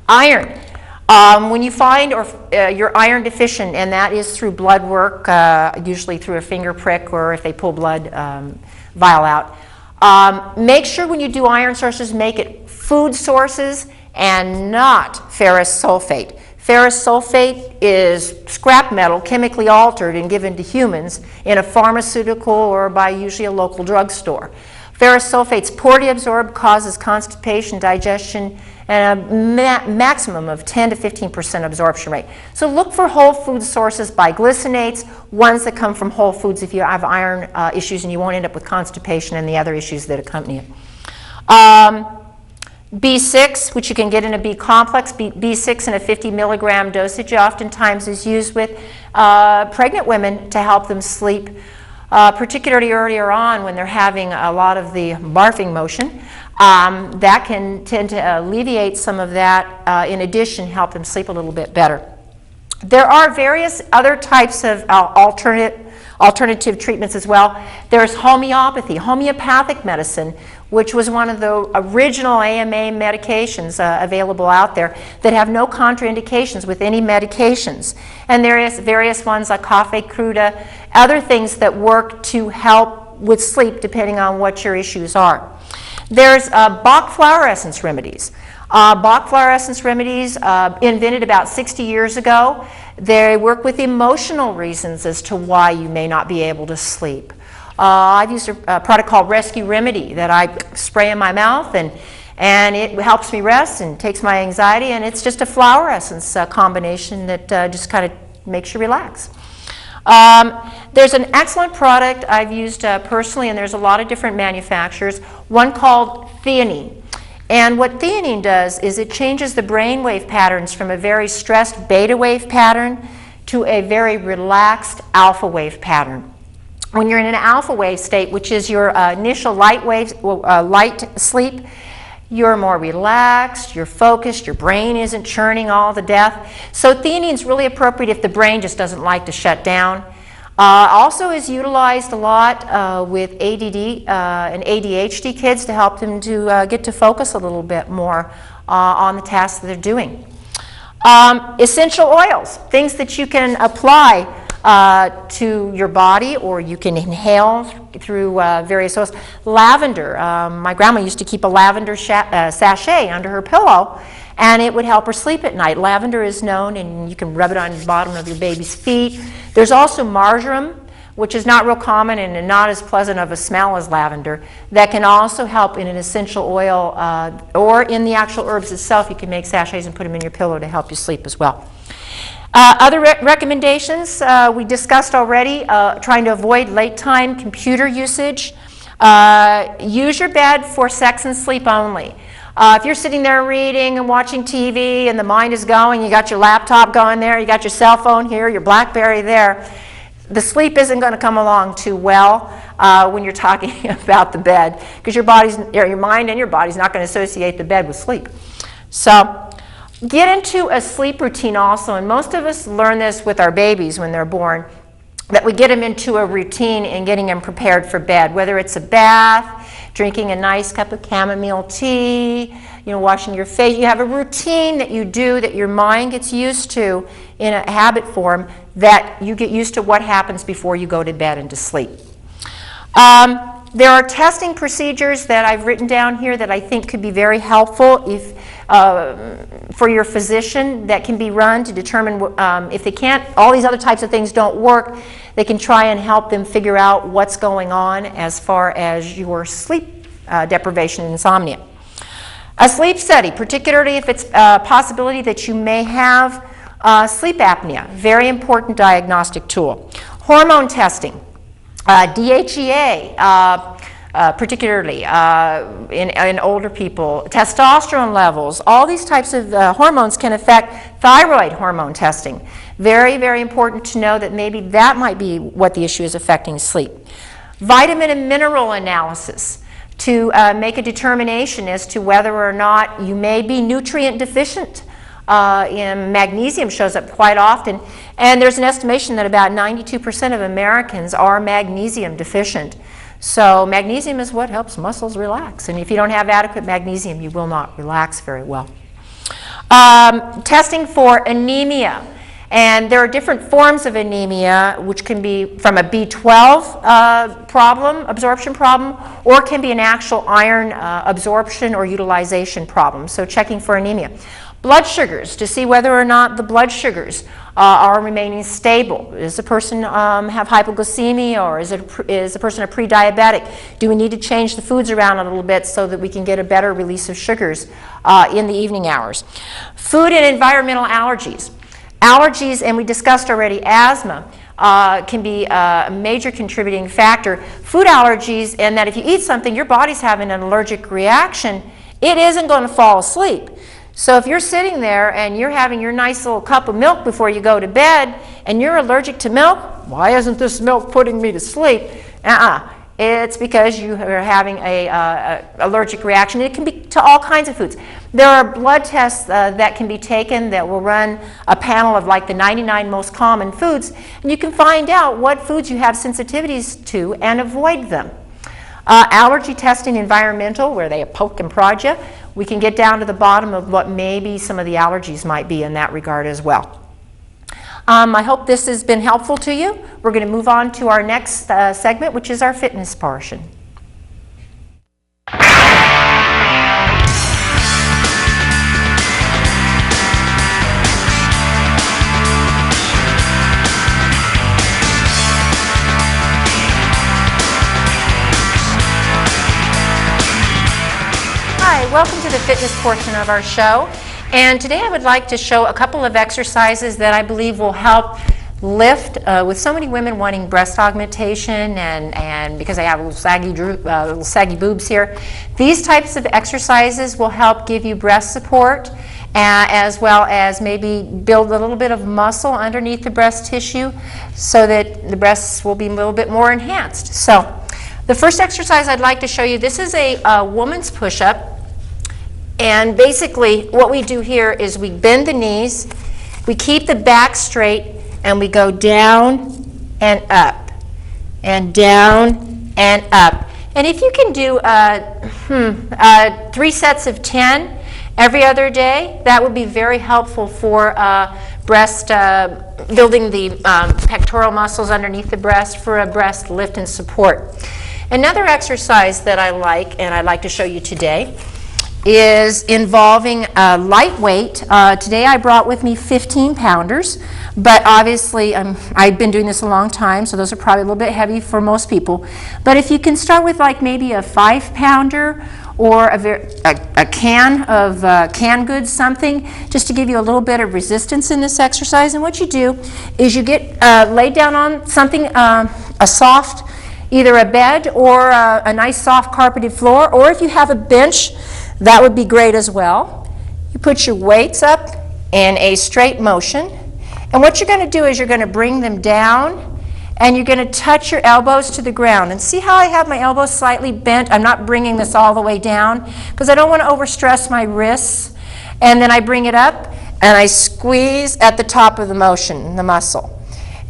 Iron. When you find you're iron deficient, and that is through blood work, usually through a finger prick or if they pull blood vial out, make sure when you do iron sources, make it food sources and not ferrous sulfate. Ferrous sulfate is scrap metal, chemically altered and given to humans in a pharmaceutical or by usually a local drugstore. Ferrous sulfate's poorly absorbed, causes constipation, digestion, and a maximum of 10 to 15% absorption rate. So look for whole food sources, biglycinates, ones that come from whole foods if you have iron issues, and you won't end up with constipation and the other issues that accompany it. B6, which you can get in a B complex, B6 in a 50 milligram dosage oftentimes is used with pregnant women to help them sleep, particularly earlier on when they're having a lot of the barfing motion. That can tend to alleviate some of that, in addition, help them sleep a little bit better. There are various other types of alternative treatments as well. There's homeopathy, homeopathic medicine, which was one of the original AMA medications available out there that have no contraindications with any medications. And there is various ones like coffee cruda, other things that work to help with sleep depending on what your issues are. There's Bach flower essence remedies. Bach flower essence remedies, invented about 60 years ago. They work with emotional reasons as to why you may not be able to sleep. I've used a product called Rescue Remedy that I spray in my mouth, and it helps me rest and takes my anxiety, and it's just a flower essence combination that just kind of makes you relax. There's an excellent product I've used personally, and there's a lot of different manufacturers, one called theanine. And what theanine does is it changes the brainwave patterns from a very stressed beta wave pattern to a very relaxed alpha wave pattern. When you're in an alpha wave state, which is your initial light sleep, you're more relaxed, you're focused, your brain isn't churning all to death. So theanine's really appropriate if the brain just doesn't like to shut down. Also is utilized a lot with ADD and ADHD kids to help them to get to focus a little bit more on the tasks that they're doing. Essential oils, things that you can apply to your body or you can inhale through various oils. Lavender, my grandma used to keep a lavender sachet under her pillow, and it would help her sleep at night. Lavender is known, and you can rub it on the bottom of your baby's feet. There's also marjoram, which is not real common and not as pleasant of a smell as lavender, that can also help in an essential oil or in the actual herbs itself. You can make sachets and put them in your pillow to help you sleep as well. Other recommendations we discussed already, trying to avoid late time computer usage. Use your bed for sex and sleep only. If you're sitting there reading and watching TV and the mind is going, you got your laptop going there, you got your cell phone here, your BlackBerry there, the sleep isn't going to come along too well when you're talking about the bed, because your mind and your body's not going to associate the bed with sleep. So get into a sleep routine also, and most of us learn this with our babies when they're born, that we get them into a routine in getting them prepared for bed, whether it's a bath, drinking a nice cup of chamomile tea, washing your face. You have a routine that you do that your mind gets used to in a habit form, that you get used to what happens before you go to bed and to sleep. There are testing procedures that I've written down here that I think could be very helpful for your physician, that can be run to determine if they can't, all these other types of things don't work, they can try and help them figure out what's going on as far as your sleep deprivation and insomnia. A sleep study, particularly if it's a possibility that you may have sleep apnea, very important diagnostic tool. Hormone testing. DHEA, particularly in older people, testosterone levels, all these types of hormones can affect thyroid hormone testing. Very, very important to know that maybe that might be what the issue is affecting sleep. Vitamin and mineral analysis to make a determination as to whether or not you may be nutrient deficient. Magnesium shows up quite often, and there's an estimation that about 92% of Americans are magnesium deficient. So magnesium is what helps muscles relax, and if you don't have adequate magnesium, you will not relax very well. Testing for anemia. And there are different forms of anemia, which can be from a B12 absorption problem, or can be an actual iron absorption or utilization problem. So checking for anemia. Blood sugars, to see whether or not the blood sugars are remaining stable. Does the person have hypoglycemia, or is the person a pre-diabetic? Do we need to change the foods around a little bit so that we can get a better release of sugars in the evening hours? Food and environmental allergies. Allergies, and we discussed already, asthma can be a major contributing factor. Food allergies, and that if you eat something, your body's having an allergic reaction, it isn't going to fall asleep. So if you're sitting there and you're having your nice little cup of milk before you go to bed and you're allergic to milk, why isn't this milk putting me to sleep? It's because you are having a allergic reaction. It can be to all kinds of foods. There are blood tests that can be taken that will run a panel of like the 99 most common foods, and you can find out what foods you have sensitivities to and avoid them. Allergy testing, environmental, where they poke and prod you. We can get down to the bottom of what maybe some of the allergies might be in that regard as well. I hope this has been helpful to you. We're going to move on to our next segment, which is our fitness portion. Hi, welcome to the fitness portion of our show. And today I would like to show a couple of exercises that I believe will help lift with so many women wanting breast augmentation and because I have little saggy boobs here. These types of exercises will help give you breast support as well as maybe build a little bit of muscle underneath the breast tissue so that the breasts will be a little bit more enhanced. So the first exercise I'd like to show you, this is a woman's push-up. And basically what we do here is we bend the knees, we keep the back straight, and we go down and up, and down and up. And if you can do 3 sets of 10 every other day, that would be very helpful for breast, building the pectoral muscles underneath the breast for a breast lift and support. Another exercise that I like, and I'd like to show you today, is involving lightweight. Today I brought with me 15-pounders, but obviously I've been doing this a long time, so those are probably a little bit heavy for most people. But if you can start with like maybe a 5-pounder or a can of canned goods, something, just to give you a little bit of resistance in this exercise. And what you do is you get laid down on something, a soft, either a bed or a nice soft carpeted floor, or if you have a bench, that would be great as well. You put your weights up in a straight motion, and what you're going to do is you're going to bring them down and you're going to touch your elbows to the ground. And see how I have my elbows slightly bent? I'm not bringing this all the way down because I don't want to overstress my wrists. And then I bring it up and I squeeze at the top of the motion, the muscle.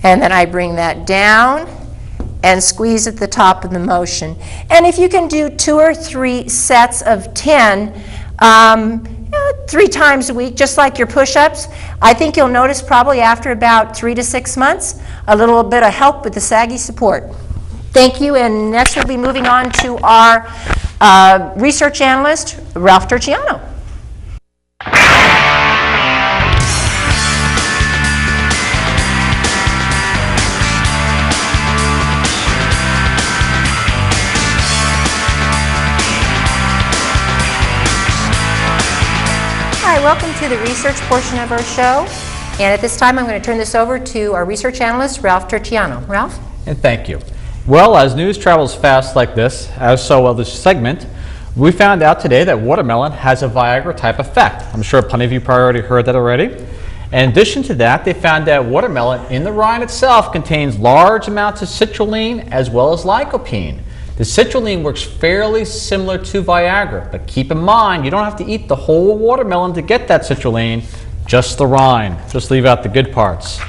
And then I bring that down and squeeze at the top of the motion. And if you can do 2 or 3 sets of 10 3 times a week, just like your push-ups, I think you'll notice probably after about 3 to 6 months a little bit of help with the saggy support. Thank you, and next we'll be moving on to our research analyst, Ralph Turchiano. Hi, welcome to the research portion of our show. And at this time, I'm going to turn this over to our research analyst, Ralph Turchiano. Ralph? And thank you. Well, as news travels fast like this, as so will this segment, we found out today that watermelon has a Viagra-type effect. I'm sure plenty of you probably already heard that already. In addition to that, they found that watermelon in the rind itself contains large amounts of citrulline as well as lycopene. The citrulline works fairly similar to Viagra, but keep in mind, you don't have to eat the whole watermelon to get that citrulline, just the rind. Just leave out the good parts.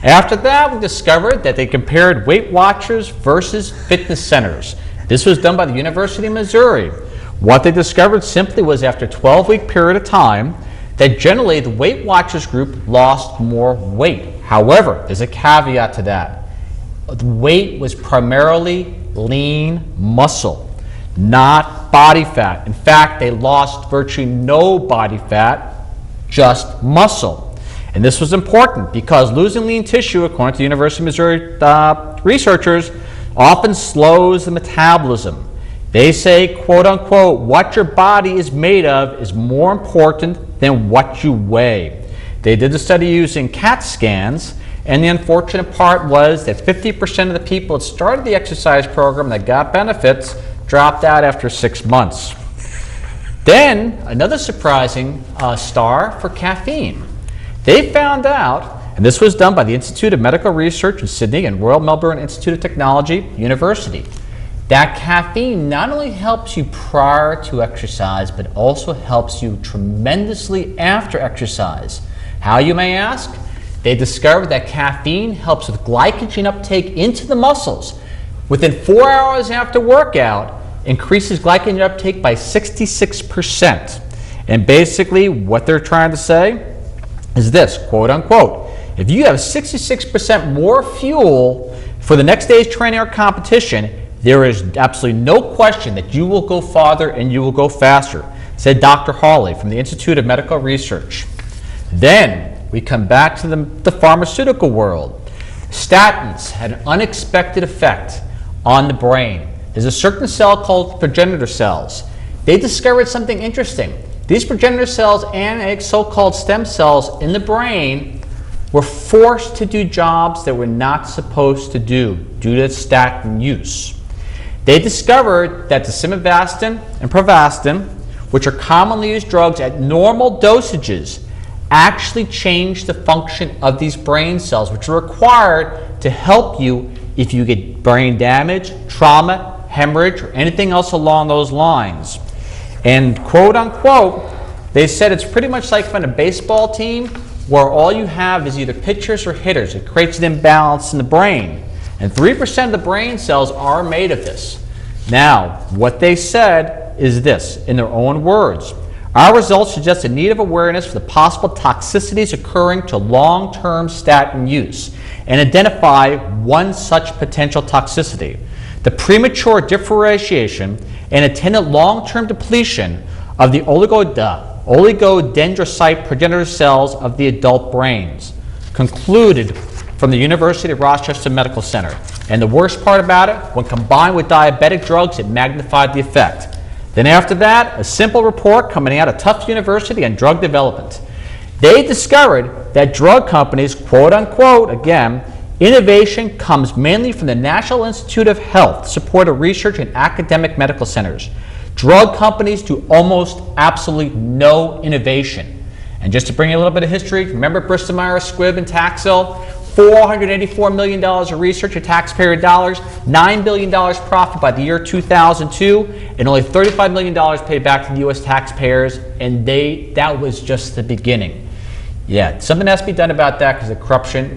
After that, we discovered that they compared Weight Watchers versus fitness centers. This was done by the University of Missouri. What they discovered simply was after a 12-week period of time, that generally the Weight Watchers group lost more weight. However, there's a caveat to that. The weight was primarily lean muscle, not body fat. In fact, they lost virtually no body fat, just muscle. And this was important because losing lean tissue, according to the University of Missouri researchers, often slows the metabolism. They say, quote unquote, what your body is made of is more important than what you weigh. They did the study using CAT scans, and the unfortunate part was that 50% of the people that started the exercise program that got benefits dropped out after 6 months. Then, another surprising star for caffeine. They found out, and this was done by the Institute of Medical Research in Sydney and Royal Melbourne Institute of Technology, University, that caffeine not only helps you prior to exercise, but also helps you tremendously after exercise. How, you may ask? They discovered that caffeine helps with glycogen uptake into the muscles. Within 4 hours after workout, increases glycogen uptake by 66%. And basically what they're trying to say is this, quote unquote, if you have 66% more fuel for the next day's training or competition, there is absolutely no question that you will go farther and you will go faster, said Dr. Hawley from the Institute of Medical Research. Then we come back to the pharmaceutical world. Statins had an unexpected effect on the brain. There's a certain cell called progenitor cells. They discovered something interesting. These progenitor cells and so-called stem cells in the brain were forced to do jobs that were not supposed to do due to statin use. They discovered that the simvastatin and pravastatin, which are commonly used drugs at normal dosages, actually change the function of these brain cells, which are required to help you if you get brain damage, trauma, hemorrhage, or anything else along those lines. And quote unquote, they said it's pretty much like on a baseball team where all you have is either pitchers or hitters. It creates an imbalance in the brain. And 3% of the brain cells are made of this. Now, what they said is this, in their own words. Our results suggest a need of awareness for the possible toxicities occurring to long-term statin use and identify one such potential toxicity: the premature differentiation and attendant long-term depletion of the oligodendrocyte progenitor cells of the adult brains, concluded from the University of Rochester Medical Center. And the worst part about it, when combined with diabetic drugs, it magnified the effect. Then after that, a simple report coming out of Tufts University on drug development. They discovered that drug companies, quote unquote, again, innovation comes mainly from the National Institute of Health, supported research in academic medical centers. Drug companies do almost absolutely no innovation. And just to bring you a little bit of history, remember Bristol Myers Squibb and Taxol? $484 million of research of taxpayer dollars, $9 billion profit by the year 2002, and only $35 million paid back to the U.S. taxpayers, and that was just the beginning. Yeah, something has to be done about that because the corruption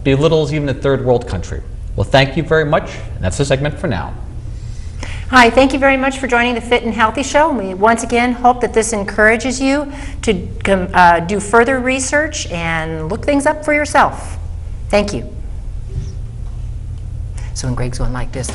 belittles even a third world country. Well, thank you very much, and that's the segment for now. Hi, thank you very much for joining the Fit and Healthy Show. We once again hope that this encourages you to do further research and look things up for yourself. Thank you. So when Greg's going like this,